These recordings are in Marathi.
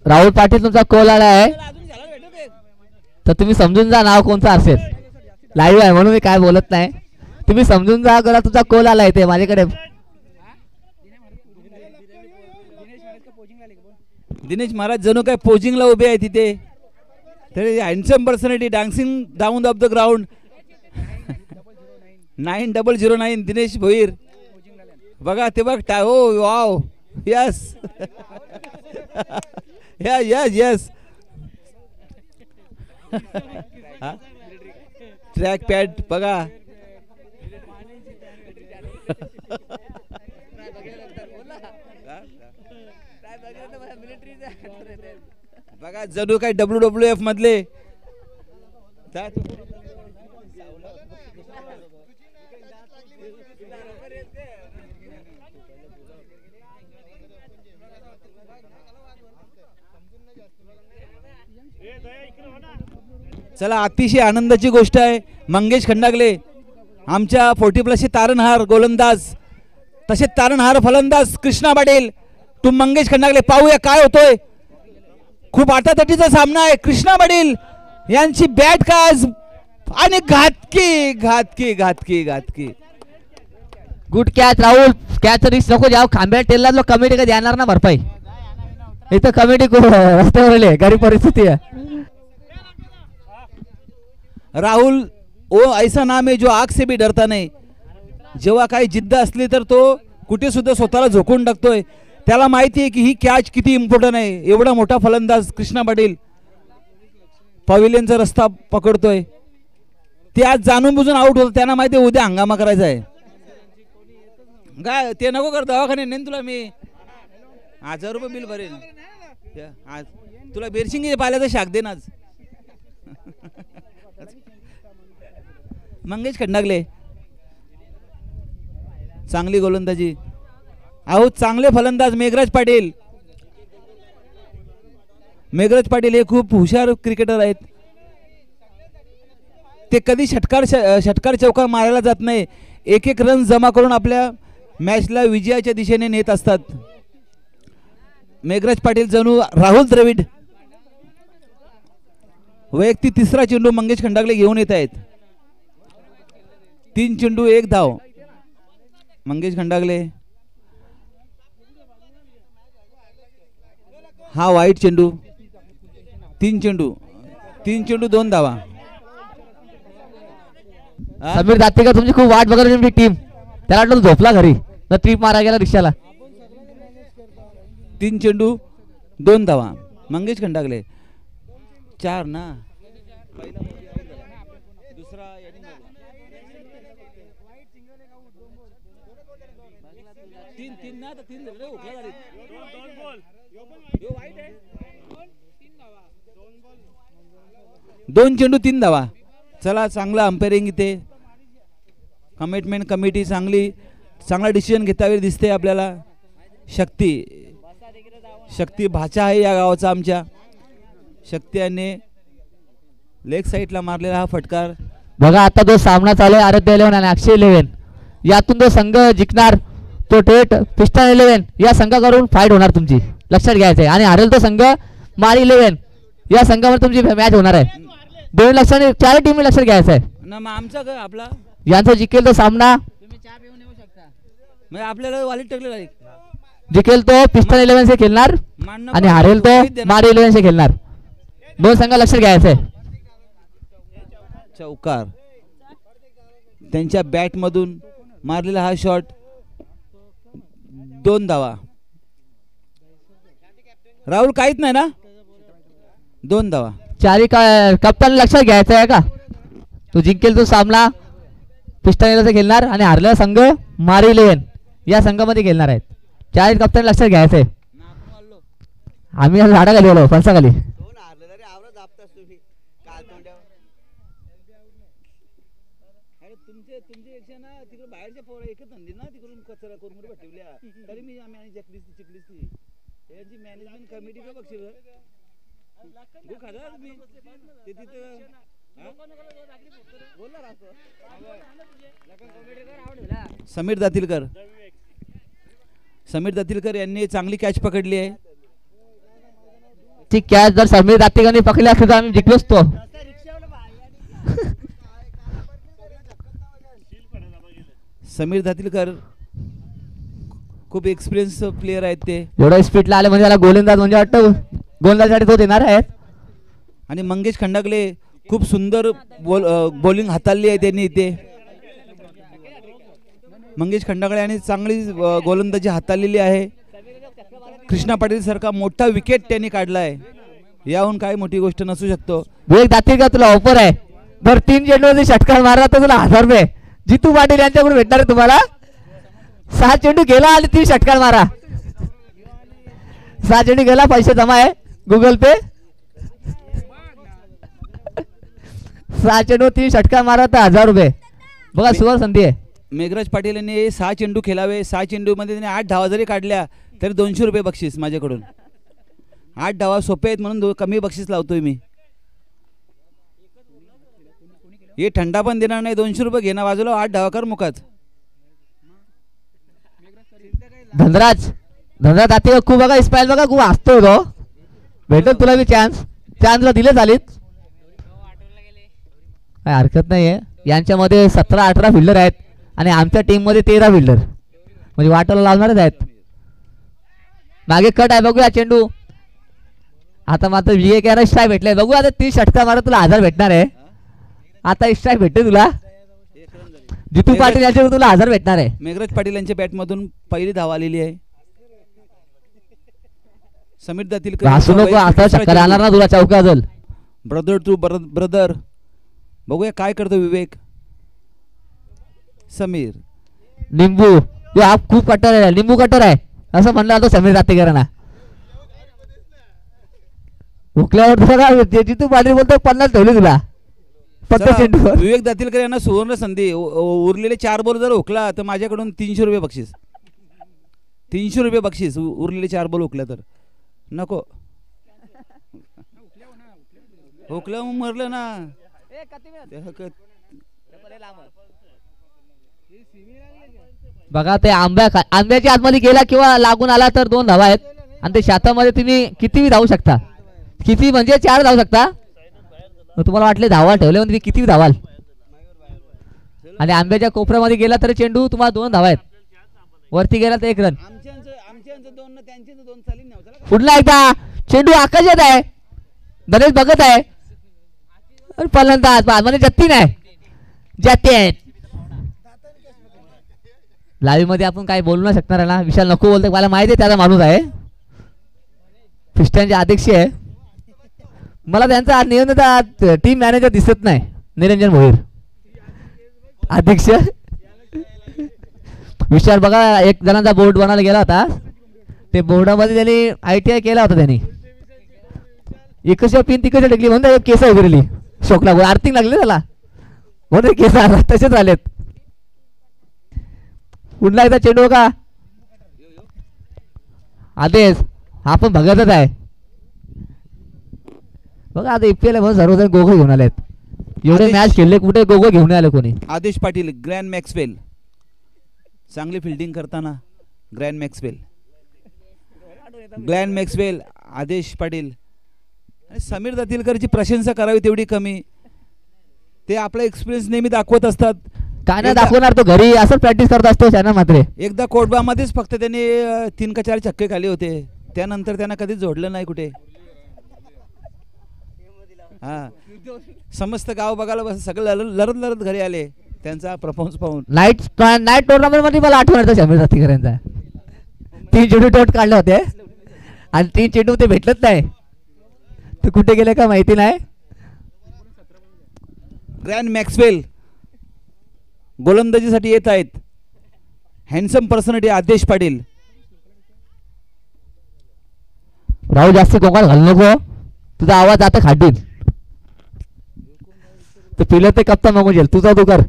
राहुल पाटील तुमचा कॉल आला आहे तर तुम्ही समजून जा नाव कोणतं असेल. लाईव्ह आहे म्हणून मी काय बोलत नाही. तुम्ही समजून जा जरा तुमचा कॉल आला आहे ते माझ्याकडे. दिनेश महाराज जणू काय पोजिंगला उभे आहे तिथे. तरी handsome personality dancing down of the ground. 9009 Dinesh Bhoir बघा ते बघ. हो wow yes yes yes. Track pad बघा. बघा जणू काय WWF मधले. चला अतिशय आनंदाची गोष्ट आहे. मंगेश खंडागले आमच्या 40+ तारणहार गोलंदाज तसे तारणहार फलंदाज कृष्णा पाटील तू मंगेश खंडागले पाहूया काय होतोय. खूप आटातटीचा सामना आहे. कृष्णा पाटील यांची बॅट काज आणि घातकी घातकी घातकी घातकी. Good catch Rahul. Catch risk नको जाऊ. खांब्या टेलला लो कमिटी का देणार ना भरपाई. इथं कमिटी रस्त्यावर आहे. गरीब परिस्थिती आहे. राहुल ओ ऐसा नाम है जो आग से भी डरता नाही. जेव्हा काही जिद्द असली तर तो कुठे सुद्धा स्वतःला झोकून टाकतोय. त्याला माहिती आहे की ही कॅच किती इम्पॉर्टंट आहे. एवढा मोठा फलंदाज कृष्णा पाटील पवेलियनचा रस्ता पकडतोय. ते आज जाणून बुजून आउट होतं. त्यांना माहिती आहे उद्या हंगामा करायचा आहे. काय ते नको कर दवाखाने नेन तुला मी 1000 रुपये बिल भरेल. आज तुला बेरशिंगी पाल्याचा शाक देन आज. मंगेश खंडागले चांगली गोलंदाजी. अहो चांगले फलंदाज मेघराज पाटील. मेघराज पाटील हे खूप हुशार क्रिकेटर आहेत. ते कधी षटकार चौकार मारायला जात नाही. एक एक रन जमा करून आपल्या मॅचला विजयाच्या दिशेने नेत असतात. मेघराज पाटील जणू राहुल द्रविड. वैयक्तिक तिसरा चेंडू मंगेश खंडागले घेऊन येत आहेत. 3 चेंडू 1 धाव. मंगेश खंडागले हा वाईट चेंडू. 3 चेंडू 2 धावा. समीर दातेकर तुमची खूप वाट बघत तुमची टीम. त्याला वाटलं झोपला घरी तर ट्रिप मारा गेला रिक्षाला. 3 चेंडू 2 धावा. मंगेश खंडागले 4 ना. दोन चेंडू 3 धावा. चला चांगला अंपायरिंग इथे. कमिटमेंट कमिटी चांगला डिसिजन घेता वेळी दिसते आपल्याला. शक्ती भाचा आहे या गावाचा आमच्या. शक्ती याने लेग साईडला मारलेला हा फटकार. बघा आता जो सामना चालू आहे आराध्य 11 आणि अक्षय 11 यातून जो संघ जिंकणार तो थेट पिस्टन 11 या संघाकडून फाईट होणार तुमची. लक्षात घ्यायचं आहे. आणि हरेल तो संघ मारी 11 या संघावर तुमची मॅच होणार आहे. दोन लक्षाने 4 टीम लक्षात घ्यायचं आहे ना. मग आमचा का आपला यांचा जिंकेल तो सामना. म्हणजे आपल्याला वालीत टाकलेला आहे. जिंकेल तो पिस्टन 11 से खेळणार आणि हारेल तो मारी 11 से खेळणार. दोन संघ लक्षात घ्यायचं आहे. चौकार त्यांच्या बॅट मधून मारलेला हा शॉट. 2 धावा. राहुल काहीच नाही ना. 2 धावा. चारी कप्तान लक्षात घ्यायचं आहे का. तो जिंकेल तो सामना पिस्टन 11 से खेळणार आणि हारलेला संघ मारी 11 या संघामध्ये खेळणार आहेत. चारी कप्तान लक्षात घ्यायचं आहे. आम्ही झाडाखाली गेलो फणसाखाली. समीर दातीलकर यांनी चांगली कॅच पकडली आहे. आजची कॅच जर समीर दातेकरांनी पकडली असती तर आम्ही जिंकलो असतो. समीर दातीलकर खूप एक्सपिरियन्स प्लेयर आहेत ते. एवढं स्पीडला आले म्हणजे त्याला गोलंदाज म्हणजे वाटतं गोलंदाजसाठी तो देणार आहेत. आणि मंगेश खंडागले खूप सुंदर बॉलिंग हाताळली आहे त्यांनी इथे. मंगेश खंडागळे यांनी चांगली गोलंदाजी हाताळलेली आहे. कृष्णा पाटील सारखा मोठा विकेट त्यांनी काढला आहे. याहून काय मोठी गोष्ट नसू शकतो. विवेक दातेकर तुला ऑफर आहे, जर 3 चेंडूमध्ये षटकार मारला तर तुला 1000 रुपये जितू पाटील यांच्याकडून भेटणार आहे तुम्हाला. 6 चेंडू गेला आणि 3 षटकार मारा. 6 चेंडू गेला, पैसे जमा आहे गुगल पे. 6 चेंडू 3 षटकार मारा तर 1000 रुपये. बघा सुवर्ण संधी आहे. मेघराज पाटील यांनी 6 चेंडू खेळावे. 6 चेंडूमध्ये त्यांनी 8 धावा जरी काढल्या तरी 200 रुपये बक्षीस माझ्याकडून. 8 धावा सोपे आहेत म्हणून कमी बक्षीस लावतोय मी. हे थंडा पण देणार नाही. 200 रुपये घेणं बाजूला, 8 धावा कर मुखात. धनराज दाते खूप बघा स्पाईल बघा खूप असतो तो. भेटेल तुला मी चान्सला दिले चालीत, काय हरकत नाहीये. यांच्यामध्ये 17-18 फिल्डर आहेत आणि आमच्या टीम मध्ये 13 फिल्डर म्हणजे वाटायला लावणारच आहेत. मागे कट आहे बघूया चेंडू. आता मात्र विवेक याला स्ट्राईक भेटलाय. बघू आता 30 षटकार मारा तुला 1000 भेटणार आहे. आता स्ट्राईक भेटते तुला. जितू पाटील यांच्यावर तुला 1000 भेटणार आहे. मेघराज पाटील यांच्या बॅटमधून पहिली धाव आलेली आहे. समीर दातीलकर हसू नको, आता चक्कर आणणार ना तुला चौकाजल. Brother to brother. बघूया काय करतो विवेक. समीर लिंबू हा खूप कट्टर आहे, लिंबू कट्टर आहे असं म्हणलं जातं समीर दातेकरांना. हुकल्यावर जितू पाटील बोलतो 50 ठेवले तुला फक्त चेंडूवर. विवेक दातीलकर यांना सुवर्ण संधी. उरलेले 4 बॉल जर हुकला तर माझ्याकडून 300 रुपये बक्षीस. 300 रुपये बक्षीस उरलेले 4 बॉल हुकल्या तर. नको हुकलं मरलं ना. बघा ते आंब्याच्या आतमध्ये गेला किंवा लागून आला तर 2 धावा आहेत. आणि ते शेतामध्ये तुम्ही किती धावू शकता, किती म्हणजे 4 धावू शकता. तुम्हाला वाटले धावा ठेवले म्हणजे किती धावाल. आणि आंब्याच्या कोपऱ्यामध्ये गेला तर चेंडू तुम्हाला 2 धावा आहेत. वरती गेला तर 1 रन. पुढला एकदा चेंडू आकाशात आहे. बरेच बघत आहे फलंदाज म्हणजे जत्ती नाही जाते आहेत. लाईव्ह मध्ये आपण काय बोलू नाही शकणार आहे ना. विशाल नको बोलतो, मला माहिती आहे त्याचा माणूस आहे. फिस्टनचे अध्यक्ष आहे. मला त्यांचा नियंत्रण टीम मॅनेजर दिसत नाही. निरंजन भोईर अध्यक्ष. विशाल बघा 1 जणांचा बोर्ड बनायला गेला होता. ते बोर्डामध्ये त्यांनी ITI केला होता. त्यांनी एकच पिन तिकडे टेकली म्हणून केस उघडली. शोक लागून आर्थिंग लागली त्याला म्हणून केस तसेच आलेत. पुन्हा एकदा चेंडू का आदेश आपण बघतच आहे. बघा आता IPL म्हणून सर्वजण गोगो घेऊन आलेत. एवढे मॅच खेळले कुठे गोगो घेऊन आले कोणी. आदेश पाटील ग्रँड मॅक्सवेल चांगली फिल्डिंग करताना. ग्रँड मॅक्सवेल आदेश पाटील. आणि समीर दातीलकरची प्रशंसा करावी तेवढी कमी. ते आपला एक्सपिरियन्स नेहमी दाखवत असतात. काय नाही दाखवणार तो घरी असं प्रॅक्टिस करत असतो त्यांना. मात्र एकदा कोटबामध्येच फक्त त्यांनी 3 का 4 छक्के खाली होते. त्यानंतर त्यांना कधीच जोडलं नाही कुठे. हा समस्त गाव बघायला बस सगळं लढत घरी आले त्यांचा परफॉर्मन्स पाहून. नाईट टुर्नामेंट मध्ये मला आठवण येतं समीर दातीकरांचा. 3 चेंडू टोट काढले होते आणि 3 चेंडू ते भेटलंच नाही. ते कुठे गेले का माहिती नाही. ग्रँड मॅक्सवेल गोलंदाजीसाठी येत आहेत. हँडसम पर्सनॅलिटी आदेश पाटील. राहू जास्त कोकण घालू नको, तुझा आवाज आता खाडील. तर पिलं ते कप्ता नको जेल तुझा तू कर.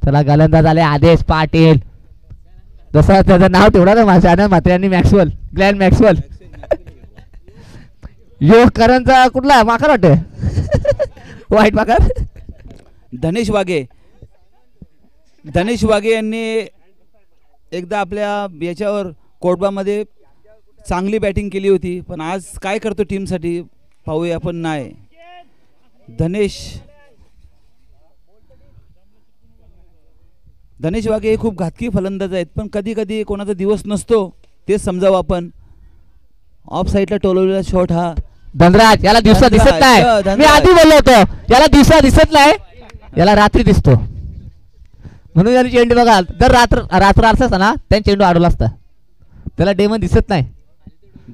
त्याला गोलंदाज आले आदेश पाटील. जसं त्याचं नाव ठेवला ना माझ्या मात्र्यांनी मॅक्सवेल, ग्लॅन मॅक्सवेल. योग करांचा कुठला माकड वाटते वाईट माकड. धनेश वाघे यांनी एकदा आपल्या याच्यावर कोटबामध्ये चांगली बॅटिंग केली होती, पण आज काय करतो टीमसाठी पाहूया. पण नाही, धनेश वाघे हे खूप घातकी फलंदाज आहेत, पण कधी कधी कोणाचा दिवस नसतो तेच समजावं आपण. ऑफ साईडला टोलवलेला शॉट हा धनराज, याला दिवसा दिसत नाही. धनराज. मी आधी बोललो होतो याला दिवसा दिसत नाही, याला रात्री दिसतो. म्हणून याने चेंडू बघा दर रात्र असता ना त्याने चेंडू अडवला असता, त्याला डे मध्ये दिसत नाही.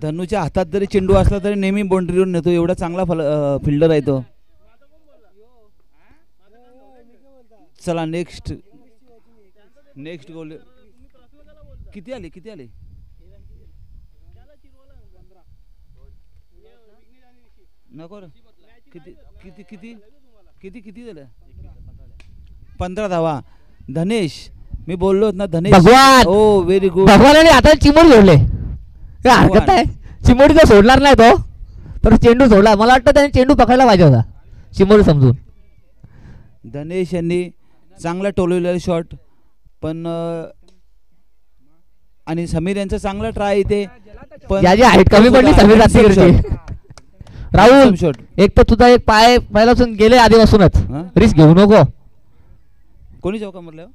धनुच्या हातात जरी चेंडू असला तरी नेहमी बाउंड्रीवर नेतो, एवढा चांगला फिल्डर आहे तो. चला नेक्स्ट गोल किती आले नको रे. किती झालं? 15 धावा. धनेश, मी बोललो ना धनेश. भगवान, ओ व्हेरी गुड. भगवानाने आता चिमोड जोडले, काय हरकत नाही. चिमोडी तर सोडणार नाही तो, तर चेंडू सोडला. मला वाटतं त्याने चेंडू पकडायला पाहिजे होता चिमोडी समजून. धनेश यांनी चांगला टोलवलेला शॉट, पण आणि समीर यांचा चांगला ट्राय इथे, पण याची हाईट कमी पडली समीर रात्रीची. राहुल, शॉट. एक तर तुझा एक पाय पहिल्यापासून गेले आधीपासूनच, रिस्क घेऊ नको. कोणी चौका मारला?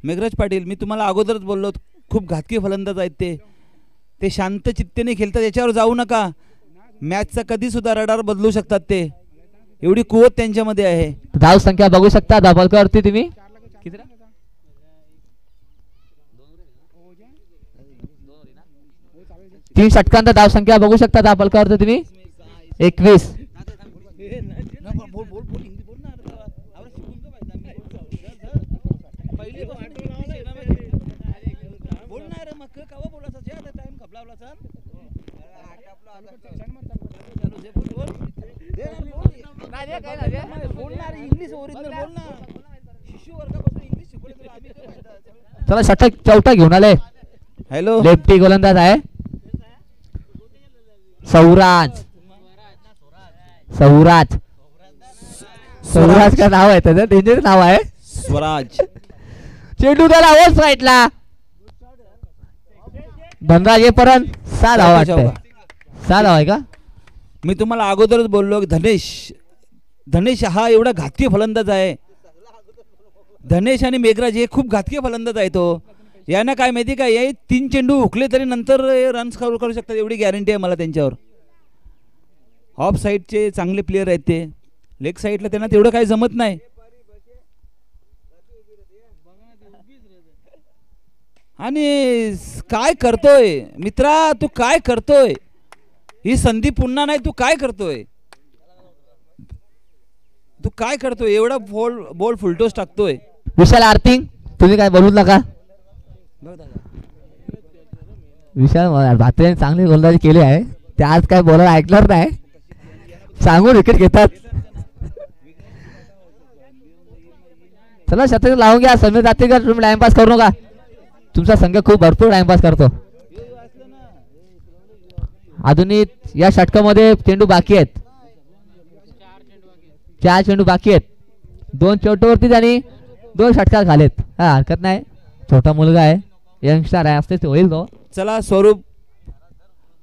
मेघराज पाटील. मी तुम्हाला अगोदरच बोललो खूप घातकी फलंदाज आहेत ते शांत चित्तेने खेळतात, याच्यावर जाऊ नका. मॅचचा कधी सुद्धा रडार बदलू शकतात ते, एवढी कुवत त्यांच्यामध्ये आहे. धाव संख्या बघू शकता दाभोलकरवरती तुम्ही. 3 षटकांचा धाव संख्या बघू शकता दाभोलकरवरती तुम्ही. 21. चला षटक चौथा घेऊन आले. हॅलो, लेफ्टी गोलंदाज आहे सौराज का नाव आहे, त्याचं डेंजर नाव आहे स्वराज. चेंडू त्याला ओव्हर साईडला. धनराज येईपर्यंत 6 धावा वाटतंय. 6 धावा आहे का? मी तुम्हाला अगोदरच बोललो की धनेश हा एवढा घातकी फलंदाज आहे. धनेश आणि मेघराज हे खूप घातकी फलंदाज आहे. तो यांना काय माहिती का, हे 3 चेंडू हुकले तरी नंतर रन्स करू शकतात, एवढी गॅरंटी आहे मला त्यांच्यावर. ऑफ साईडचे चांगले प्लेयर आहेत ते, लेग साईडला त्यांना तेवढं काही जमत नाही. आणि काय करतोय मित्रा, तू काय करतोय? ही संधी पुन्हा नाही, तू काय करतोय? एवढा बॉल फुलटोस टाकतोय. विशाल आर्थिंग, तुम्ही काय बोलू नका. विशाल भात्रेने चांगली गोलंदाजी केली आहे, ते आज काय बोलायला ऐकणार नाही, सांगून विकेट घेतात. चला शतक लावून घ्या. समीर रात्रीकर, तुम्ही टाइमपास करू नका, तुमचा संघ खूप भरपूर टाइमपास करतो. आधुनिक या षटकामध्ये चेंडू बाकी आहेत, 4 चेंडू बाकी आहेत. 2 चोटवरतीच आणि 2 षटकार झालेत. हा हरकत नाही, छोटा मुलगा आहे, यंगस्टर आहे, असते होईल तो. चला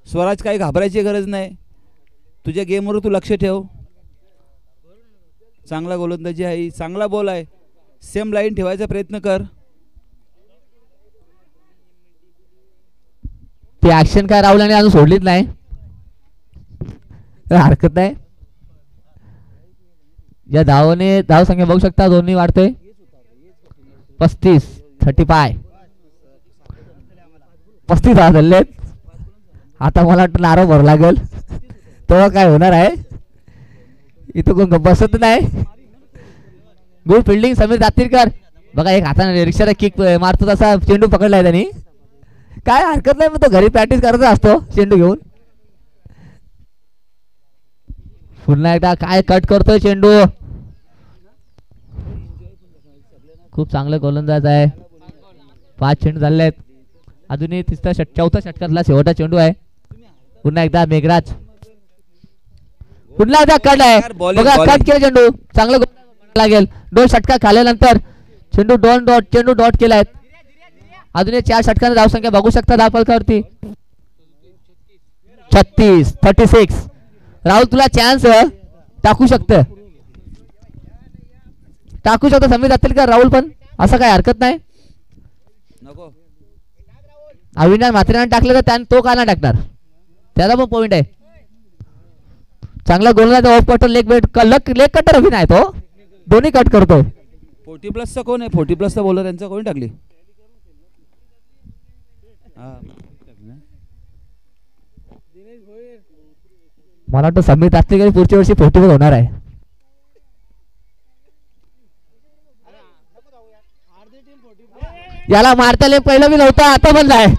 स्वराज, काही घाबरायची गरज नाही. तुझ्या गेमवर तू लक्ष ठेव. चांगला गोलंदाजी आहे, चांगला बॉल आहे, सेम लाईन ठेवायचा प्रयत्न कर. ती ऍक्शन काय राहुल अजून सोडलीच नाही, हरकत नाही. या धाव संख्या बघू शकता, दोन्ही वाढतोय. 35 धावा झालेत. आता मला वाटतं नारळ भर लागेल, तेव्हा काय होणार आहे. इथं कोण बसत नाही. Good fielding Sameer Datirkar. बघा एक हाताने रिक्षाला किक मारतो तसा चेंडू पकडलाय त्यांनी. काय हरकत नाही, मग तो घरी प्रॅक्टिस करत असतो चेंडू घेऊन. पुन्हा एकदा काय कट करतोय चेंडू. खूप चांगलं गोलंदाज आहे. 5 चेंडू झाले आहेत. अजूनही चौथा षटकातला शेवटचा चेंडू आहे. पुन्हा एकदा मेघराज, पुन्हा एकदा कट आहे. बघा कट केला चेंडू, चांगलं लागेल. 2 षटका खाल्यानंतर चेंडू डॉट केला आहे. अजून 4 षटकांची धावसंख्या बघू शकता दाभोलकरवरती. 36 राहुल तुला चान्स टाकू शकतं समीर जातील का राहुल पण असं काय हरकत नाही नको अविनाश म्हात्रेनं टाकलं तर त्यानं तो का नाही टाकणार त्याचा पण पॉइंट आहे चांगला गोलंदाज ऑफ कटर लेग कटर अभिनय आहे तो दोन्ही कट करतो 40+ कोण आहे 40+ बॉलर यांचा कोणी टाकली मला वाटतं समीर तात्विक पुढच्या वर्षी 40 होणार आहे याला मारता पहिलं बी नव्हतं आता पण नाही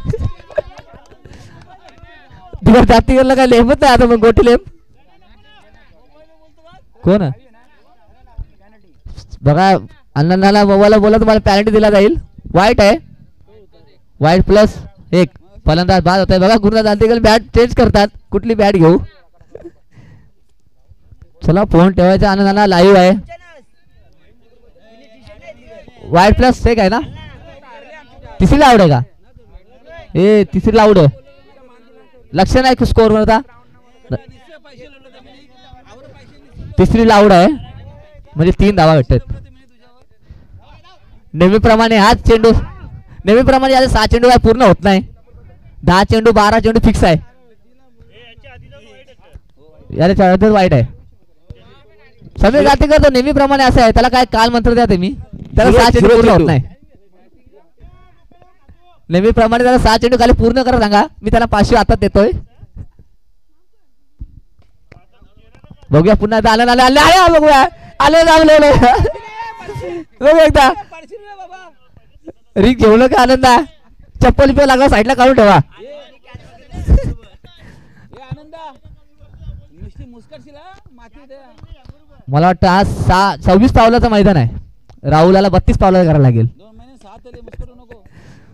दिवस जातीला काय लेमत नाही आता मग गोटी लेम कोण बघा अण्णांना मोबाईल बोला तुम्हाला पॅरेंट दिला जाईल वाईट आहे वाईट प्लस 1 फलंदाज बाद होत आहे बघा गुरुदास जातीकर बॅट चेंज करतात कुठली बॅट घेऊ चला फोन ठेवायचा आनंदाला लाईव्ह आहे वाईट प्लस 1 आहे ना तिसरीला आवड आहे का तिसरीला आवड लक्ष नाही स्कोर म्हणता तिसरीला आवड आहे म्हणजे 3 धावा भेटतात नेहमीप्रमाणे हाच चेंडू नेहमीप्रमाणे आज 6 चेंडू काय पूर्ण होत नाही 10 चेंडू 12 चेंडू फिक्स आहे यार चढतच वाईट आहे समीर जातीकर तो नेहमीप्रमाणे असं आहे त्याला काय काल मंत्र द्या तुम्ही त्याला 6 चेंडू पूर्ण होत नाही नेहमीप्रमाणे त्याला 6 चेंडू खाली पूर्ण करा सांगा मी त्याला 500 हातात देतोय बघूया पुन्हा आले बघूया आले बघू एकदा रिंग घेऊ का आनंदा चप्पल पे लागला साईडला काढून ठेवा मला वाटतं आज 26 पावलाचं मैदान आहे राहुलाला 32 पावला करायला लागेल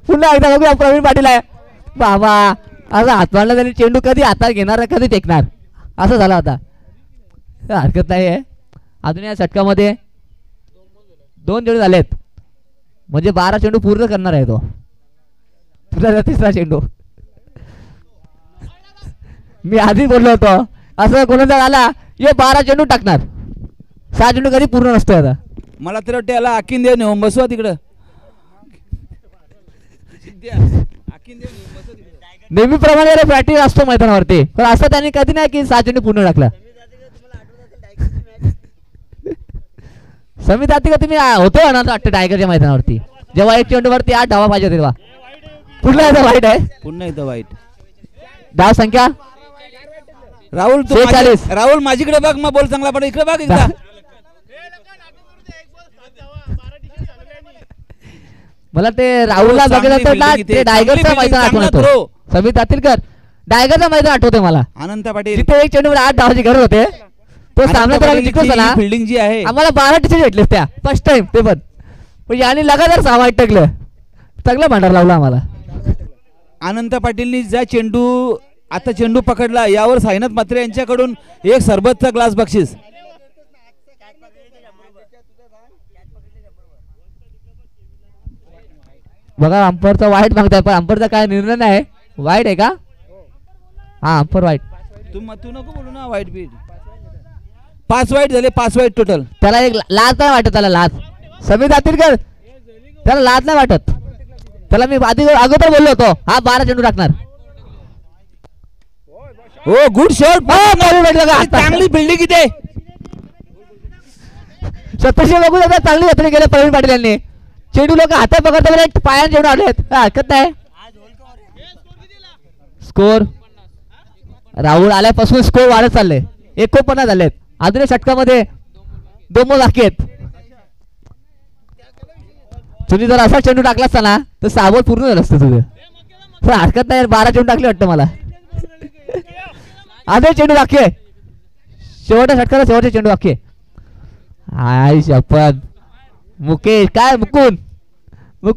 पुन्हा एकदा बघूया प्रवीण पाटील आहे बाबा असं हात मारला त्यांनी चेंडू कधी हातात घेणार कधी टेकणार असं झालं आता हरकत नाही आहे अजून या षटकामध्ये 2 चेंडू झालेत म्हणजे 12 चेंडू पूर्ण करणार आहे तो तुझा 3रा चेंडू मी आधी बोललो होतो असं कोणाचा आला ये 12 चेंडू टाकणार 6 चेंडू कधी पूर्ण नसतो आता मला तर वाटतं याला आखीन देव नेऊन बसवा तिकडं नेहमीप्रमाणे प्रॅक्टिस असतो मैदानावरती पण असं त्यांनी कधी नाही की 6 चेंडू पूर्ण टाकला समीर जाती का तुम्ही होतो ना वाटतं टायगरच्या मैदानावरती जेव्हा 1 चेंडूवरती 8 धावा पाहिजे तेव्हा पुन्हा एकदा वाईट आहे पुन्हा एकदा वाईट धाव संख्या राहुल 46 राहुल माझीकडे बघ मग बोल चांगला पण इकडे बघ एकदा मला ते राहुलला बघितलं तर ना ते डायगरचं मैदान आठवण येतो समीर तातीलकर डायगरचं मैदान आठवते मला अनंत पाटील जिथे 1 चेंडूवर 8 धावाची गरज होते तो सामना त्याला जिंकवतो ना फिल्डिंग जी आहे आम्हाला 12 टिचर भेटले त्या फर्स्ट टाइम ते पण याने लगातार 6 वाईट टाकलं चांगला भांडार लावला आम्हाला अनंत पाटीलनी ज्या चेंडू आता चेंडू पकडला यावर साईनाथ म्हात्रे यांच्याकडून एक सरबतचा ग्लास बक्षीस बघा अंपरचा वाईट मागताय पण अंपरचा काय निर्णय नाही वाईट आहे का हा अंपर वाईट तू नको बोलू ना वाईट बीट 5 वाईट झाले 5 वाईट टोटल त्याला एक लाज नाही वाटत त्याला लाज समीर जातीलकर त्याला लाज नाही वाटत त्याला मी अगोदर बोललो होतो हा 12 चेंडू टाकणार हो गुड शॉट चांगली बिल्डिंग इथे सतशे बघू आता चांगली यात्रा गेले प्रवीण पाटील यांनी चेंडू लोक हातात पकडता पायान चेंडू आलेत हरकत नाही स्कोर राहुल आल्यापासून स्कोर वाढत चालले 49 झालेत अजून षटकामध्ये 2 बाकी आहेत तुम्ही जर असा चेंडू टाकला असता ना तर 6 बॉल पूर्ण झालं असतं तुझं हरकत नाही 12 चेंडू टाकले वाटतं मला आधी चेंडू बाकी आहे शेवटच्या षटकाला शेवटचे चेंडू बाकी आहे आय शपथ मुकेश काय मुकुंद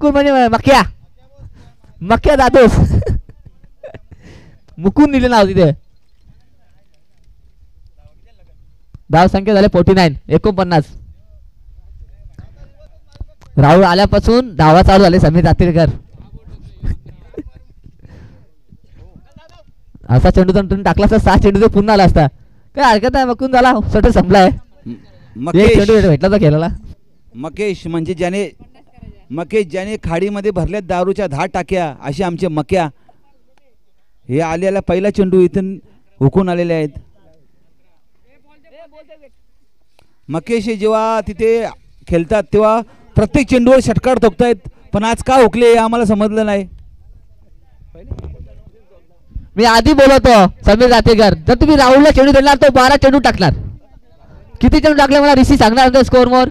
म्हणजे मक्या दादोस मुकुंद दिले नाव तिथे धाव संख्या झाले 49 राहुल आल्यापासून धावा चालू झाले समीर जातीलकर असा चेंडू जर तुम्ही टाकला असता 6 चेंडू तर पुन्हा आला असता. काय हरकत नाही, मग झाला सट संपलाय. एक चेंडू मकेश भेटला तर खेळायला. मकेश म्हणजे ज्याने खाडीमध्ये भरल्यात दारूच्या 10 टाक्या असे आमचे मक्या हे आलेला पहिला चेंडू इथून हुकून आलेले आहेत. मकेश हे जेव्हा तिथे खेळतात तेव्हा प्रत्येक चेंडूवर षटकार ठोकतायत, पण आज का हुकले हे आम्हाला समजलं नाही. मी आधी बोलवतो समीर जातेकर, जर तुम्ही राहुलला चेंडू देणार तो 12 चेंडू टाकणार. किती चेंडू टाकले मला ऋषी सांगणार स्कोर मोर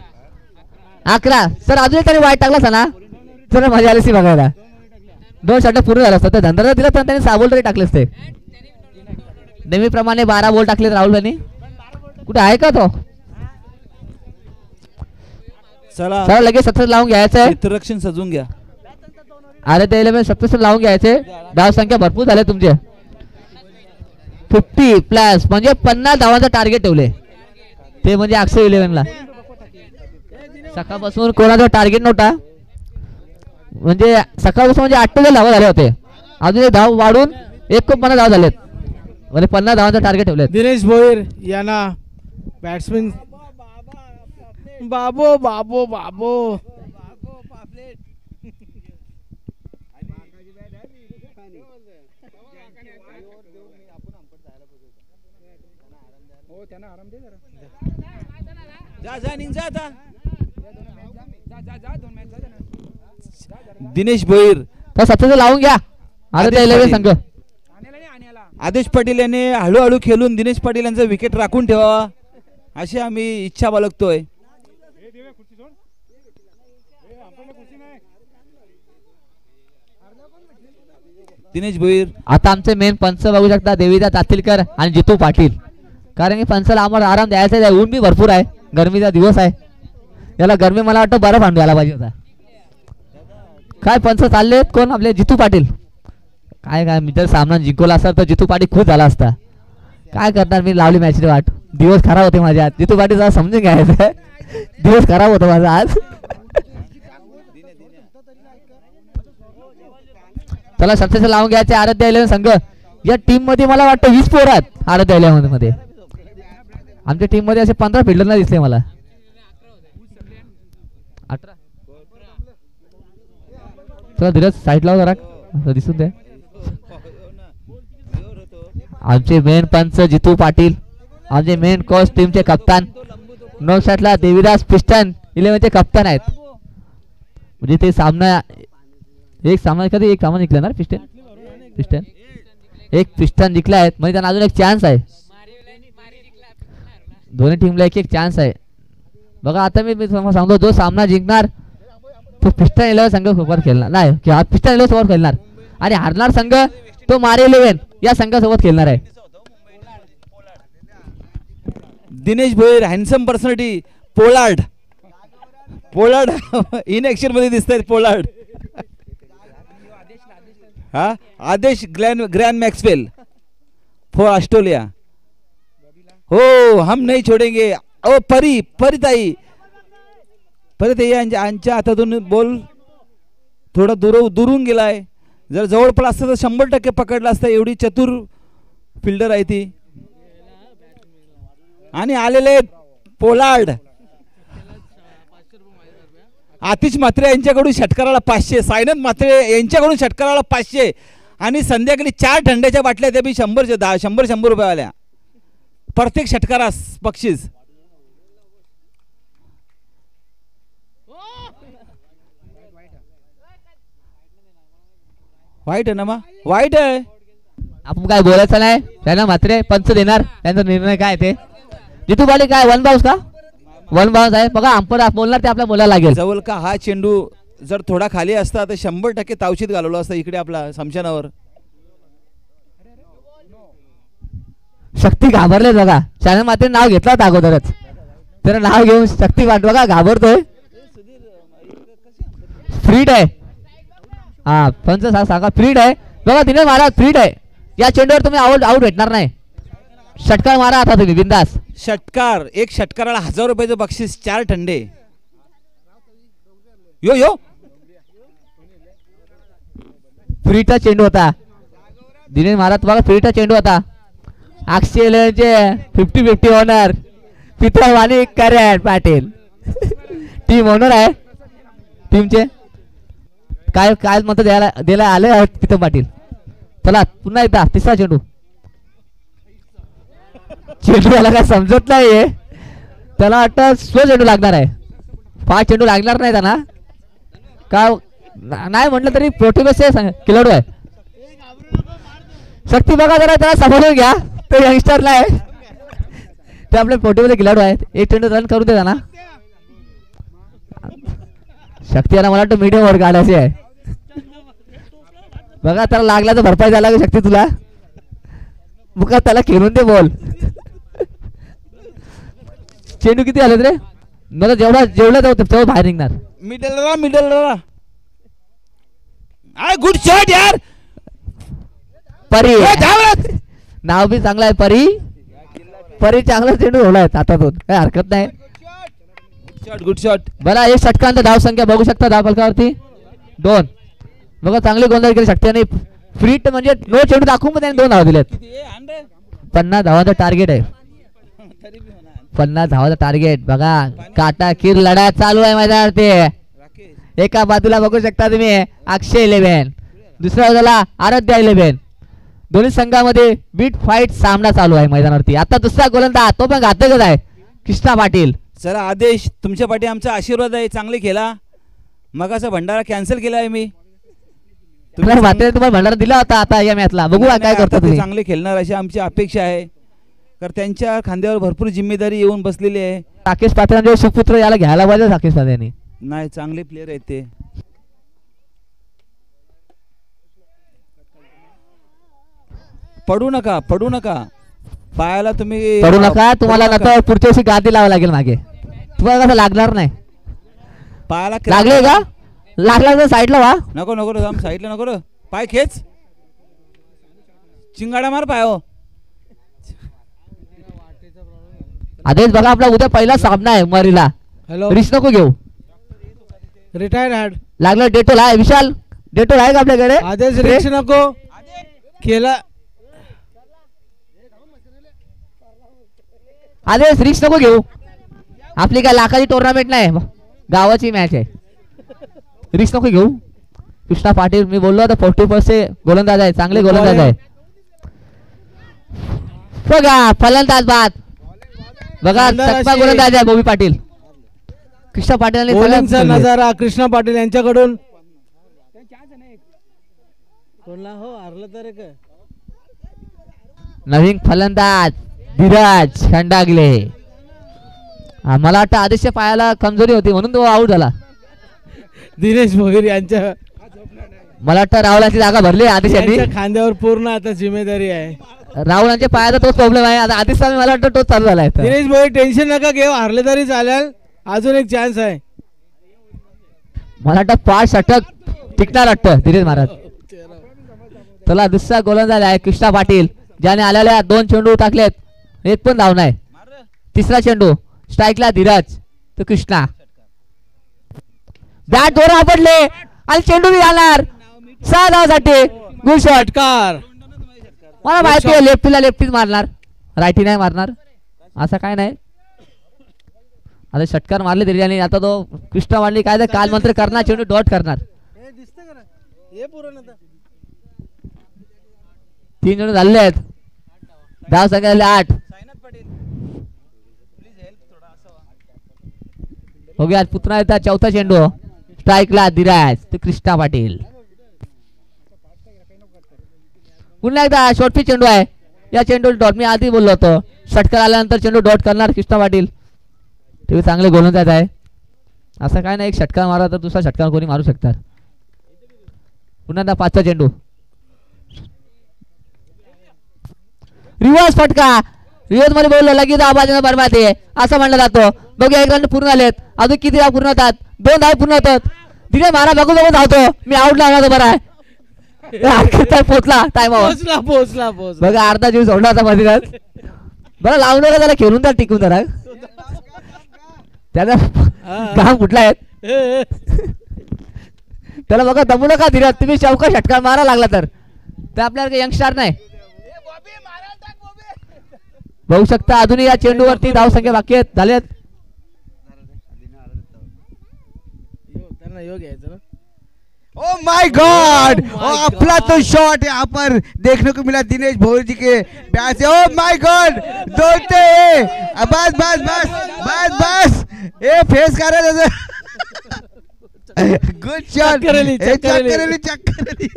11. सर अजून तरी वाईट टाकला असता ना तर मजा आली सी बघायला. 2 षटक पूर्ण झालं असतं. धंदा दिला तर त्यांनी 6 बॉल तरी टाकले असते. नेहमीप्रमाणे 12 बॉल टाकले राहुल यांनी. कुठे आहे का तो? चला सर लगेच 17 लावून घ्यायचं आहे. चित्ररक्षण सजून घ्या. अरे त्याला 17 लावून घ्यायचे. धाव संख्या भरपूर झाले तुमचे. 50+ म्हणजे 50 धावांचा टार्गेट ठेवले ते म्हणजे अक्षय 11ला. सकाळपासून कोणाचा टार्गेट नव्हता, म्हणजे सकाळपासून म्हणजे 8 धावा झाले होते. अजून एक धाव वाढून 49 धावा झालेत, म्हणजे 50 धावांचा टार्गेट ठेवले. दिनेश भोईर यांना बॅट्समॅन बाबो बाबो बाबो दिनेश भोईर तर 17 लावून घ्या. अरे त्या 11 संघ आदेश पाटील यांनी हळूहळू खेळून दिनेश पाटील यांचं विकेट राखून ठेवावा अशी आम्ही इच्छा बाळगतोय. दिनेश भोईर आता आमचे मेन पंच बघू शकता देवीदास तातीलकर आणि जितू पाटील. कारण की पंचाला आम्हाला आराम द्यायचा आहे. ऊन बी भरपूर आहे, गरमीचा दिवस आहे. याला गरमी मला वाटतं बरं आणून द्यायला पाहिजे होता. काय पंच चाललेत कोण? आपले जितू पाटील. काय मी जर सामना जिंकवला असता तर जितू पाटील खुश झाला असता. काय करणार, मी लावली मॅचची वाट. दिवस खराब होते माझे आज. जितू पाटील जरा समजून घ्यायचं, दिवस खराब होता माझा आज. चला 17 लावून घ्यायचे. आराध्य 11 संघ या टीम मध्ये मला वाटतं 20 पोर आहेत. आराध्य 11 मध्ये आमच्या टीम मध्ये असे 15 फिल्डर नाही दिसले मला. 18. चला धीरज साईड लाव जरा दिसून दे. आमचे मेन पंच जितू पाटील, आमचे मेन कोच टीमचे कप्तान 9 शॉटला देवीदास पिस्टन 11 चे कप्तान आहेत. म्हणजे ते सामना एक सामना जिंकला ना पिस्टन एक पिस्टन जिंकला आहेत, म्हणजे त्यांना अजून एक चान्स आहे. दोन्ही टीमला एक चान्स आहे. बघा आता मी तुम्हाला सांगतो, जो सामना जिंकणार तो पिस्टन 11 संघ सोबत खेळणार नाही, किंवा पिस्टन 11 सोबत खेळणार, आणि हारणार संघ तो मारी 11 या संघासोबत खेळणार आहे. Dinesh Bhoir handsome personality. Pollard in action मध्ये दिसत आहेत. पोलार्ड हा आदेश ग्रैंड मैक्सवेल फॉर ऑस्ट्रेलिया. हो हम नहीं छोडेंगे. ओ परिताई यांच्या हातातून बॉल थोडा दुरून गेलाय. जर जवळ पडला असता तर 100% पकडला असता. एवढी चतुर फिल्डर आहे ती. आणि आलेले पोलार्ड आतिश म्हात्रे यांच्याकडून षटकाराला 500, सायनाथ म्हात्रे यांच्याकडून षटकाराला 500, आणि संध्याकाळी 4 थंड्याच्या बाटल्या त्या बी 100 रुपये आल्या प्रत्येक षटकारास बक्षीस. वाईट आहे ना मा? वाईट आहे. आपण काय बोलायचं नाही. त्यांना मात्र पंच देणार, त्यांचा निर्णय काय ते. जितू पाटील काय 1 बाउन्स का? 1 बाउन्स आहे. बघा अंपर बोलणार ते आपल्याला बोलायला लागेल. जवळ का हा चेंडू जर थोडा खाली असता तर 100% तावशीत घालवला असता इकडे आपला समशानावर. शक्ती घाबरले बघा. शाने मात्र नाव घेतलं होतं अगोदरच. त्यानं नाव घेऊन शक्ती वाट बघा घाबरतोय. फ्रीड आहे. हा पंच सांगा फ्रीड आहे. बघा तिने मारा फ्रीड आहे. या चेंडूवर तुम्ही आउट भेटणार नाही. षटकार मारा आता तुम्ही बिंदास. षटकार, एक षटकाराला 1000 रुपयाचं बक्षीस, 4 थंडे. यो फ्रीचा चेंडू होता. दिनेश महाराज बघा फ्रीचा चेंडू आता अक्षय इलेव्हनचे 50-50 ओनर पितळ आणि करण पाटील टीम ओनर आहे टीमचे काय काय म्हणतो द्यायला आले आहेत पितळ पाटील. चला पुन्हा एकदा तिसरा चेंडू याला काय समजत नाहीये त्याला वाटतं स्लो चेंडू लागणार आहे फास्ट चेंडू लागणार नाही त्यांना का नाही म्हटलं तरी प्रोटिबस खिलाडू आहे. शक्ती बघा जरा त्याला समजून घ्या तो यंगस्टरला आहे ते आपले प्रोटिबस खिलाडू आहेत. एक चेंडू रन करू दे त्यांना. शक्ती याला मला वाटतं मीडियम वर काढायचे आहे बघा त्याला लागला तर भरपाई झाला शक्ती तुला बघा त्याला खेळून दे बॉल. चेंडू किती आले रे मला जेवढा जाऊ तेवढं बाहेर निघणार. मिडल गुड शॉट यार परी नाव बी चांगलं आहे परी चांगला चेंडू होलाय हातातून काय हरकत नाही. गुड शॉट बघा एक षटकांत धाव संख्या बघू शकता धाव फलकावरती 2. बघा चांगली गोंधळ केली शक्ती आणि फ्रीट म्हणजे नो चेंडू दाखवून पण त्याने 2 धावा दिलेत. 50 धावांचं टार्गेट आहे 50 धावाचं टार्गेट. बघा काटा किर लढा चालू आहे मैदानावरती. एका बाजूला बघू शकता तुम्ही अक्षय 11 दुसऱ्या बाजूला आराध्या 11 दोन्ही संघामध्ये बीट फाईट सामना चालू आहे मैदानावरती. आता दुसरा गोलंदाज तो पण घातकच आहे कृष्णा पाटील. चला आदेश तुमच्या पाठी आमचा आशीर्वाद आहे चांगले खेळा. मग असा भंडारा कॅन्सल केला आहे मी तुम्हाला भंडारा दिला होता आता या मॅचला बघू काय करतो तुम्ही. चांगले खेळणार अशी आमची अपेक्षा आहे कारण त्यांच्या खांद्यावर भरपूर जिम्मेदारी येऊन बसलेली आहे. राकेश पाटील सुपुत्र याला घ्यायला पाहिजे राकेश पाटील नाही चांगले प्लेयर आहेत ते. पडू नका पायाला तुम्ही पडू नका तुम्हाला नंतर पुढच्या वर्षी गादी लावावी लागेल मागे तुम्हाला कसं लागणार नाही. पायाला लागले का लागला तर साईडला वा नको साईडला नको पाय खेच चिंगाडा मार पाय. आदेश बघा आपला उद्या पहिला सामना आहे मरीला रिस्क नको घेऊ. रिटायर हॅड लागलं डेटोल आहे विशाल डेटोल आहे का आपल्याकडे. आदेश रिक्स नको खेळा आदेश रिस्क नको घेऊ आपली काय लाखाची टुर्नामेंट नाही गावाची मॅच आहे रिस्क नको घेऊ. कृष्णा पाटील मी बोललो आता 40% गोलंदाज आहे चांगले गोलंदाज आहे. बघा फलंदाज बाद बघा चकमा गोलंदाज आहे बोबी पाटील. कृष्णा पाटील बॉलिंगचा नजारा कृष्णा पाटील यांच्याकडून कोणला हो हरलं तर नवीन फलंदाज धीरज खंडागले. मला वाटतं आदेशच्या पायाला कमजोरी होती म्हणून तो आऊट झाला. दिनेश भोईर यांच्या मला वाटतं राहुलाची जागा भरली आदेशांनी खांद्यावर पूर्ण आता जिम्मेदारी आहे. राहुलांच्या पायाचा तोच प्रॉब्लेम आहे आता आदेश मला वाटतं तोच चालू झाला आहे. दिनेश भोईर टेन्शन नका घेऊ हरले तरी चालेल अजून एक चान्स आहे. मला वाटतं 5 षटक टिकणार वाटतं धीरज महाराज. चला दुसरा गोलंदाज आहे कृष्णा पाटील ज्याने आलेल्या 2 चेंडू टाकलेत 1 पण धाव नाही. तिसरा चेंडू स्ट्राईकला धीरज तो कृष्णा बॅट दोर आपटले आणि चेंडू बी जाणार 6 धावासाठी गुड शॉट कार. मला माहिती आहे लेफ्टीच मारणार राईटी नाही मारणार असं काय नाही. आता षटकार मारले तरी आणि आता तो कृष्णा मांडली काय तर काल मंत्र करणार चेंडू डॉट करणार. 3 चेंडू झाले आहेत धाव संख्या 8. हो गया पुन्हा येतात चौथा चेंडू स्ट्राईकला धीरज तो कृष्णा पाटील. पुन्हा एकदा शॉर्टपिच चेंडू आहे या चेंडू डॉट मी आधी बोललो होतो षटकार आल्यानंतर चेंडू डॉट करणार कृष्णा पाटील. ते चांगले गोलंदाज आहे असं काय नाही एक षटकार मारा तर दुसरा षटकार कोणी मारू शकतात. पुन्हा एकदा 5चा चेंडू रिव्हर्स फटका रिव्हर्स मध्ये बोललो लगेच आवाजाने बरबाद आहे असं म्हणलं जातो. बघूया 1 रन पूर्ण झालेत अजून किती धाव पूर्ण होतात 2 धाव पूर्ण होतात. तिने मारा बघू धावतो मी आउट लावणार बरं आहे पोचला पोचला बघा अर्धा जीव सोडला होता मध्ये बरं लावून का त्याला खेळून तर टिकून जरा त्याला घाम कुठला आहेत त्याला बघा दमू नका धीरज तुम्ही चौका षटकार मारा लागला तर तर आपल्याला यंगस्टार नाही. बघू शकता अजूनही या चेंडूवरती धावसंख्या बाकी आहेत झालेत. त्यांना योग घ्यायचं ना. ओ माय गॉड, अपना तो शॉट यहाँ पर देखने को मिला दिनेश भोर जी के बैट से. ओ माय गॉड, दौड़ते बस बस बस बस बस ये फेस कर रहे जैसे. गुड शॉट, चक्करली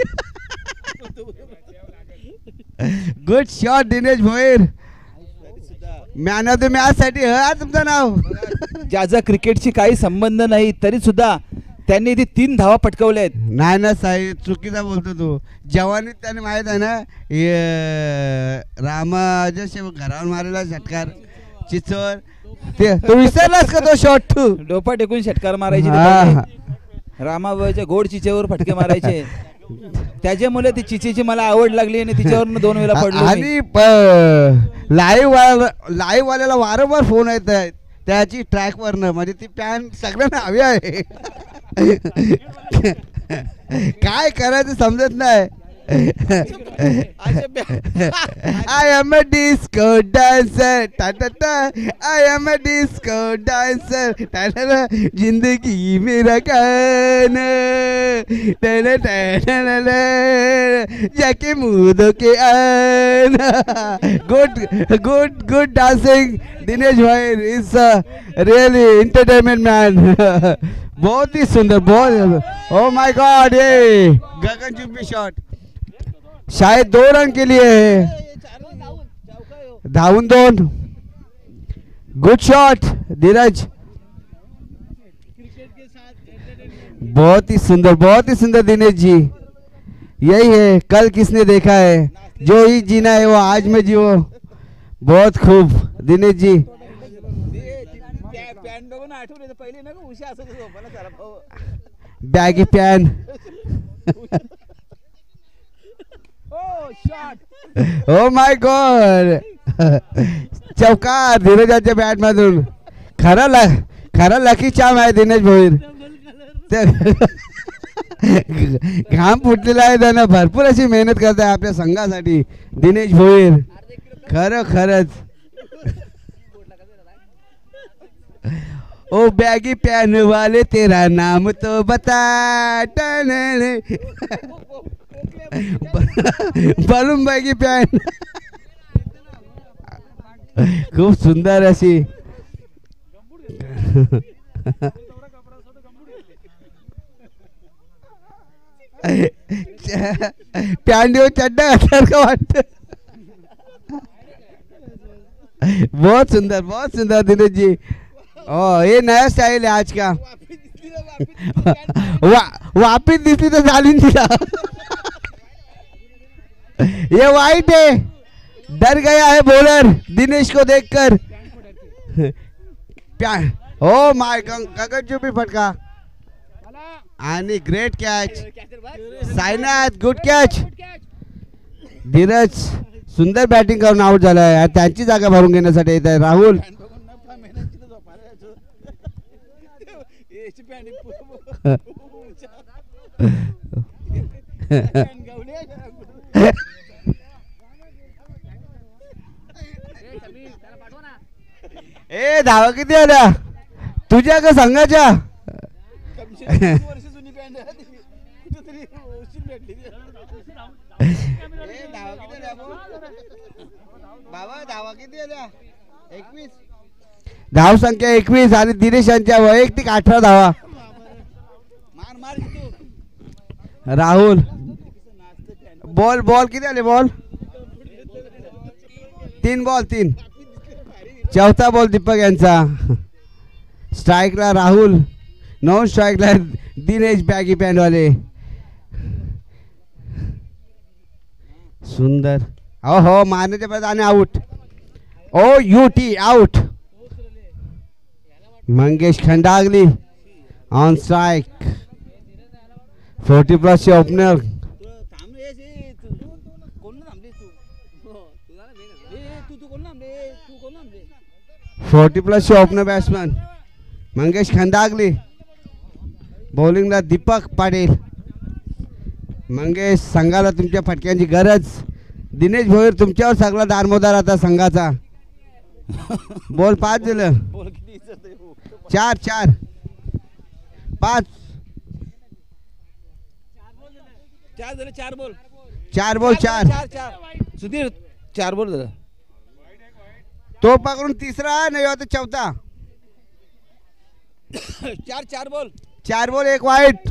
good shot Dinesh Bhoir. Man of the match साठी हा तुमचं नाव. ज्याचा क्रिकेटशी काही संबंध नाही तरी सुद्धा त्यांनी ती 3 धावा पटकवल्या आहेत. नाही ना साहेब, चुकीचा बोलतो तू. जवानीत त्याने माहित आहे ना रामाच्या घरावर मारलेला षटकार चिचोर, ते तू विसरलास का तो शॉट तू. डोपा टेकून षटकार मारायचे रामाबाईच्या गोड चिचेवर फटके मारायचे. त्याच्यामुळे ती चिचेची मला आवड लागली आणि तिच्यावर 2 वेळा पडलो. आणि लाईव्ह वाल्याला वारंवार फोन येत आहेत त्याची ट्रॅक वरनं, म्हणजे ती पॅन सगळ्यांना हवी आहे. काय करायचं समजत नाही. I am a disco dancer, ta ta ta. I am a disco dancer, ta ta ta. जिंदगी मेरा गाना, ta ta ta ta ta. जाके मुँह धो के आना. Good dancing. दिनेश भाई is really entertainment man. बहुत ही सुंदर, बहुत. Oh my God, ये गगनचुंबी शॉट शायद 2 रन के लिए है. धावन 2. Good shot Dheeraj. बहुत ही सुंदर दिनेश जी. यही है कल किसने देखा है, जो ही जीना है वो आज में जियो. बहुत खूब Dinesh ji. Baggy pant. Oh my God, चौकार धीरजाच्या बॅट मधून. खरा लकी चाम आहे दिनेश भोईर. घाम फुटलेला आहे त्यानं, भरपूर अशी मेहनत करत आहे आपल्या संघासाठी दिनेश भोईर. खरंच. ओ बैगी पैन वाले तेरा नाम तो बता. बलून बैगी पैन. खूप सुंदर अशी. पॅन्डिओ चड्डा घातल्यासारखं वाटतं. बहुत सुंदर दिनेश जी. ये नया स्टाइल है आज का. वापिस दिसली तर झाली तिला. ये वाइट है, डर गया है बॉलर दिनेश को देखकर. ओ माय गगनचुंबी फटका आणि great catch. Sainath good catch. Dheeraj सुंदर बॅटिंग करून आउट झाला आहे. त्यांची जागा भरून घेण्यासाठी येत आहे राहुल. ए धावा किती आल्या तुझ्या का संघाच्या. धाव संख्या 21 आणि दिनेश यांच्या वैयक्तिक 18 धावा. राहुल बॉल किती आले. Ball 3 ball 3. चौथा बॉल दीपक यांचा. स्ट्राईकला राहुल, नॉन स्ट्राईकला दिनेश बॅगी पॅन्ट वाले. सुंदर. हो मारण्याच्या परत आणि out. Oh UT out. Mangesh Khandagali on strike. 40+ opener. 40+ opener batsman Mangesh Khandagali. बॉलिंगला दीपक पाटील. मंगेश संघाला तुमच्या फटक्यांची गरज. दिनेश भोईर तुमच्यावर सगळा दारमोदार आता संघाचा. बॉल 5 दिलं. 4 4 5 4 झाले. 4 बॉल 4 बॉल 4. सुधीर 4 बॉल झालं. तो पकडून तिसरा नाही होता चौथा. 4 बॉल 4 बॉल 1 वाईट.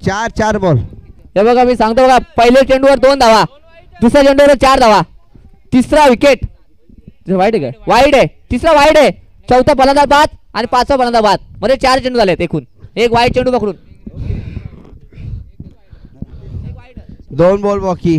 4 बॉल. हे बघा मी सांगतो बघा, पहिल्या चेंडूवर 2 धावा, दुसऱ्या चेंडूवर 4 धावा, तिसरा विकेट. वाईट आहे का? वाईट आहे. तिसरा वाईट आहे. चौथा फलंदाज बाद आणि 5वा फलंदाज बाद. म्हणजे 4 चेंडू झालेत एकूण. एक वाईट चेंडू पकडून. 2 बॉल बाकी.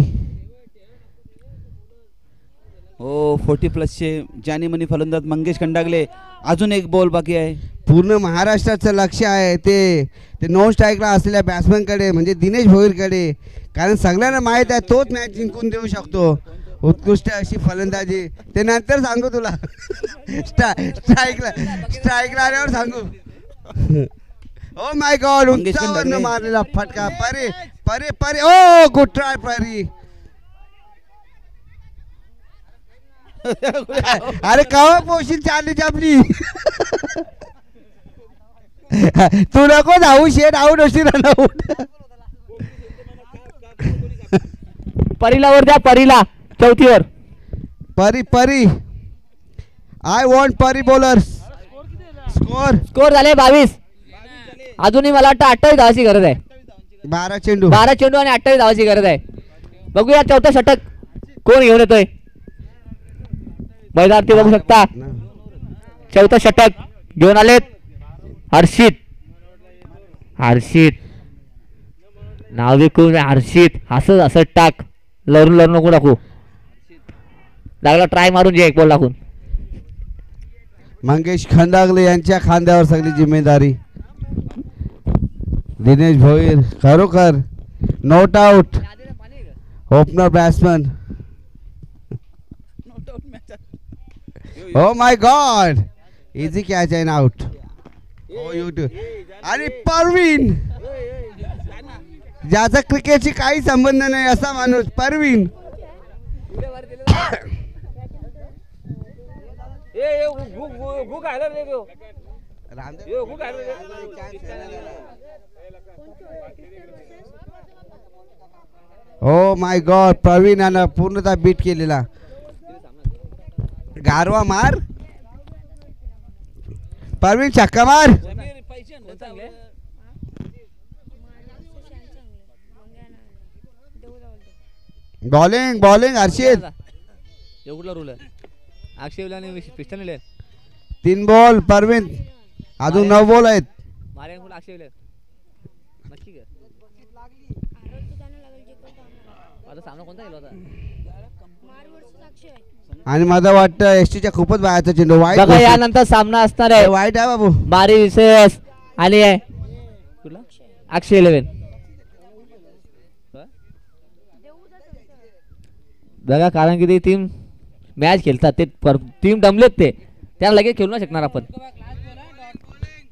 हो 40+चे जानी मनी फलंदाज मंगेश खंडागले. अजून 1 बॉल बाकी आहे. पूर्ण महाराष्ट्राचं लक्ष आहे ते नॉन स्ट्राईकला असलेल्या बॅट्समॅनकडे म्हणजे दिनेश भोईरकडे. कारण सगळ्यांना माहीत आहे तोच मॅच जिंकून देऊ शकतो. उत्कृष्ट अशी फलंदाजी ते नंतर सांगू तुला. स्ट्राईकला आल्यावर सांगू. ओ माय गॉड, उंचावरनं मारलेला फटका. परे परे परे. ओ गुड ट्राय परी. अरे कवा पोशील चार्लीची आपली. तू नको धावू शेट. आऊट होशील आऊट. परीला वर द्या. परीला चौथीवर. परी परी. आय वॉन्ट परी बॉलर्स. स्कोर झाले 22. अजूनही मला वाटतं 28 धावाची गरज आहे. 12 चेंडू. 12 चेंडू आणि 28 धावाची गरज आहे. बघूया चौथा षटक कोण घेऊन येतोय. मैदानावरती बघू शकता चौथा षटक घेऊन आलेत हर्षित. नाव विकून हर्षित. असं टाक. लरून नको टाकू. लागला ट्राय मारून जे एक बॉल टाकून. मंगेश खंडागले यांच्या खांद्यावर सगळी जिम्मेदारी. दिनेश भोईर खरोखर not out opener batsman. O my God, easy catch आहे आउट. ओ यूट्यूब. आणि परवीन ज्याचा क्रिकेटशी काही संबंध नाही असा माणूस परवीन. ओ माय गॉड, प्रवीणानं पूर्णतः बीट केलेला. गारवा मार. परवीन छक्का मार. बॉलिंग बॉलिंग हर्षित. कुठला रूल आहे. अक्षय आणि पिस्टन 3 बॉल परवीन. अजून 9 बॉल आहेत. अक्षय नक्की का आता सामना कोणता केला होता. आणि मला वाटतं एसटीच्या खूपच बाहेरचा चेंडू. वाईट. बघा यानंतर सामना असणार आहे. वाईट आहे बाबू. मारी विशेष आणि अक्षय 11. बघा कारण की ते टीम मॅच खेळतात ते टीम दमलेत ते त्या लगेच खेळू नाही शकणार आपण.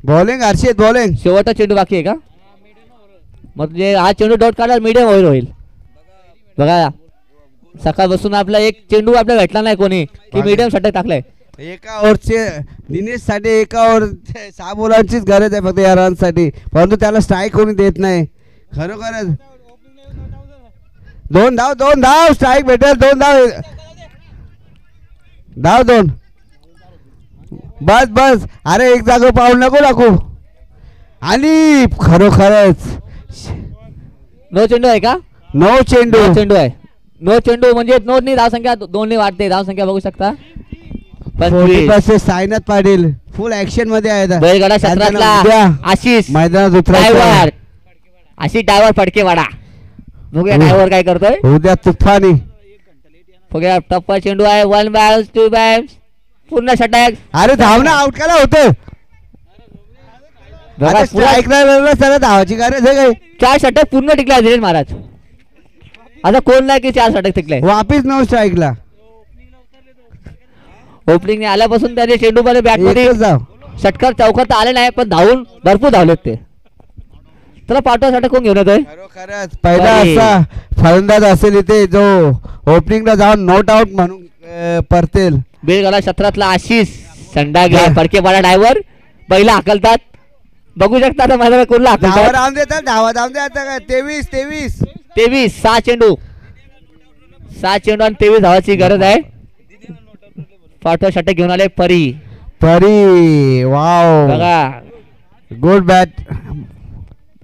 बॉलिंग हर्षित बॉलिंग. शेवटचा चेंडू बाकी आहे का. म्हणजे हा चेंडू डॉट काढला मीडियम ओव्हर होईल. बघा सकाळपासून आपला एक चेंडू आपल्याला भेटला नाही कोणी की मीडियम षटक टाकलाय. एका ओव्हरचे दिनेश साठी एका ओव्हर 6 बॉलांचीच गरज आहे फक्त या रन साठी. परंतु त्याला स्ट्राईक कोणी देत नाही. खरोखरच 2 धाव 2 धाव. स्ट्राईक भेटेल. 2 धाव. धाव 2. बस बस. अरे एक जागा पाऊल नको टाकू. आणि खरोखरच नो चेंडू आहे का. 9 चेंडू. 9 चेंडू आहे. 9 चेंडू म्हणजे 9 नी धाव संख्या 2 ने वाढते. धाव संख्या बघू शकता. 40 साईनाथ पाटील फुल ऍक्शन मध्ये आहेत. बैलगाडा क्षेत्रातला आशिष मैदानात ड्रायव्हर. आशिष ड्रायव्हर फडकेवाडा. बघूया ड्रायव्हर काय करतोय. उद्या तुफानी. बघूया टप्पा चेंडू आहे. 1 बॅट्स 2 बॅट्स पूर्ण षटक. अरे धाव ना. आउट करा होतं. स्ट्राईक सगळं धावाची गरज आहे काय. 4 षटक पूर्ण टिकले धीरेश महाराज. आता कोण नाही की 4 षटक टिकले. वापिस 9 स्ट्राईकला. ओपनिंग आल्यापासून त्याने चेंडू मध्ये बॅट मध्ये जाव षटकार चौकात आले नाही पण धावून भरपूर धावलेत ते. चला पाठवा षटक कोण घेऊन येतोय. खरोखरच पहिला बरी. असा फलंदाज असेल इथे जो ओपनिंगला जाऊन नॉट आउट म्हणून परतेल. बेळगावला क्षेत्रातला आशिष संडागे जा. फडकेपाडा ड्रायव्हर पहिला हाकलतात. बघू शकता आता मैदानात कोणला धावा हाकलतात. राहून देतात, धावा धावून दे आता काय 23 23 6 चेंडू आणि 23 धावाची गरज आहे. पाठवा षटक घेऊन आले परी. परी. वाव, बघा good bat.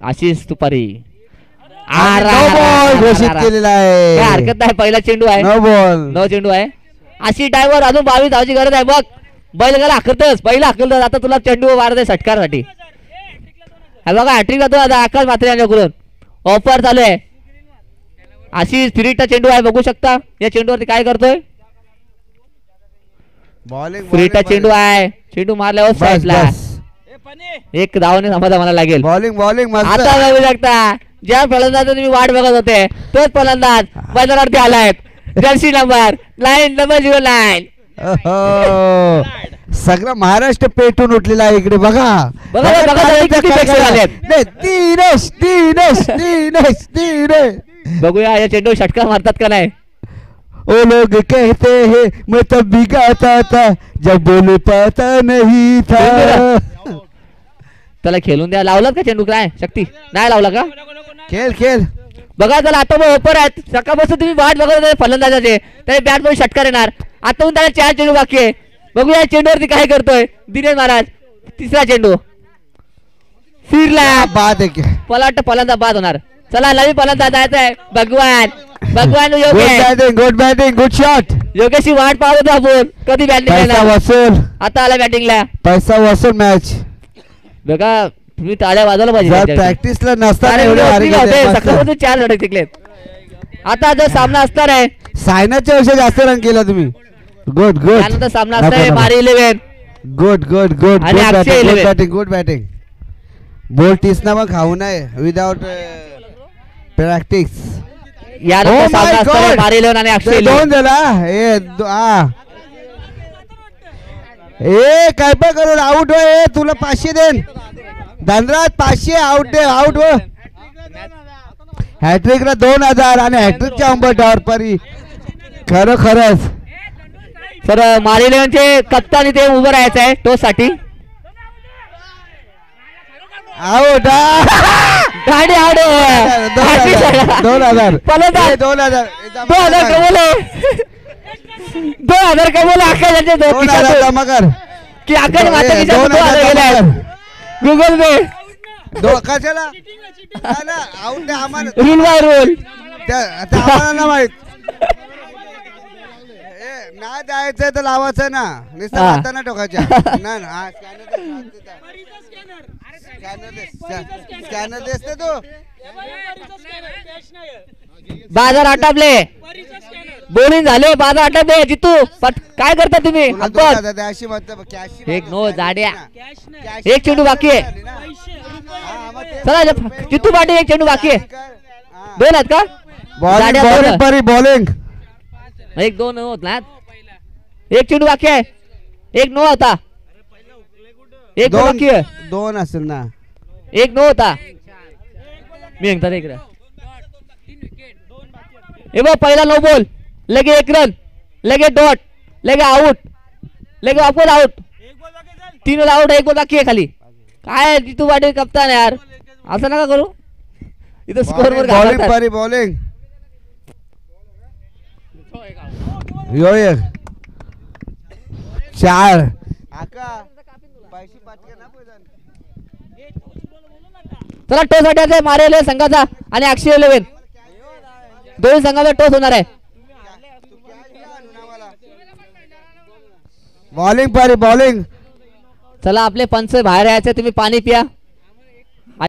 Ashish Tupari. No ball घोषित केलेला आहे. काय हरकत नाही. पहिला चेंडू आहे. No ball. 9 चेंडू आहे. आशिष ड्रायव्हर अजून 22 धावाची गरज आहे. बघ बैलगाला हाकलतच पहिला हाकलतच. आता तुला चेंडू मारत आहे षटकारसाठी. बघा हॅट्रिक जातो आता आकाश म्हात्रे यांच्याकडून. ऑफर चालू आहे. आशिष फिरिटचा चेंडू आहे बघू शकता. या चेंडूवरती काय करतोय. बॉलिंग फिरिटचा चेंडू आहे. चेंडू मारल्यावर साईडला एक धावाने समाधान मला लागेल. बॉलिंग मस्त. आता बघू शकता ज्या फलंदाज तुम्ही वाट बघत होते तोच फलंदाज मैदानावरती आलाय. जर्सी नंबर 9 सगळं महाराष्ट्र पेटून उठलेला आहे इकडे. बघा बघा, बघा, किती पेक्षे झालेत. तीन. बघूया या चेंडू षटकार मारतात का नाही. ओ लोग कहते हैं मैं तब भी गाता था जब बोले पाता नहीं था. त्याला खेळून द्या. लावलात का चेंडू काय शक्ती नाही लावला का. खेळ. बघा त्याला आता मग ओपर आहेत. सकाळपासून तुम्ही वाट बघत होते फलंदाजाचे. त्याने बॅट मध्ये षटकार येणार. आता त्याला 4 चेंडू बाकी आहे. बघूया या चेंडूवरती काय करतोय दिनेश महाराज. तिसरा चेंडू फिरला. बाद है क्या. मला वाटतं फलंदाज बाद होणार. चला नवीन फलंदाज जायचा आहे. भगवान good Yogesh. Batting good shot. योगेशची वाट पाहत होतो आपण कधी पैसा बॅटिंग. वसूल. आता आला बॅटिंगला. पैसा वसूल मॅच. बघा तुम्ही टाळ्या वाजवलं जर पाहिजे. प्रॅक्टिसला नसताना अरे एवढे भारी होते, गेले. मस्त. सकाळपासून 4 झटक जिंकलेत. आता जो सामना असणार आहे सायनाच्या वर्षी जास्त रन केला तुम्ही. गुड त्यानंतर सामना असणार आहे मारी 11 गुड आणि अक्षय 11. Good batting. बॉल टिसना मग खाऊ नये विदाउट प्रॅक्टिस. यानंतर सामना असणार आहे मारी 11 आणि अक्षय 11. दोन झाला. ए काय पण करून आउट हो. तुला 500 देन धनराज. 500 आउट हो. हॅट्रिकला 2000 आणि हॅट्रिकच्या अंबटावर परी. खरंच तर मारी 11चे कप्तान इथे उभं राहायचं आहे टोस साठी. आउट. गाडी आउट. 2000 फलंदाज 2000 कमवले. 2000 कमवले आकाशाचे 2000 जमा कर. की आकाश माता 2000 गेले गुगल पे. कशाला आउट आम्हाला रूल बाय रूल. आम्हाला ना माहित. नाही द्यायचंय तर लावायचं ना. नुसतं हा. हाताने टोकायच्या. स्कॅनर देस ना तू. बाजार आटापले. बोलिंग झाले बाजार आटापले. जितू काय करता तुम्ही. तुला अकबर 2000 द्या, अशी मतलब कॅश. एक नो जाड्या. एक चेंडू बाकी आहे. चला जितू पाटील एक चेंडू बाकी आहे. 2 आहेत का. जाड्या दोन बॉलिंग आहेत. परी बॉलिंग. 1-2 होत ना. एक चेंडू बाकी आहे. 1-9 होता. 1 बाकी आहे. 2 असेल ना. 1-9 होता. मी सांगता इकडे हे बघ पहिला 9 बॉल लगे 1 रन लगे डॉट लगे आउट लगे वापस आउट. 3 आउट 1 बॉल बाकी आहे खाली. काय जितू पाटील कप्तान यार असं नका करू. इथं स्कोर वर बॉलिंग परी बॉलिंग. यो 4. चला टोस साठी मारेल संघाचा आणि अक्षय 11 दोन्ही संघाचा टोस होणार आहे. बॉलिंग परी बॉलिंग. चला आपले पंच बाहेर यायचे. तुम्ही पाणी पिया.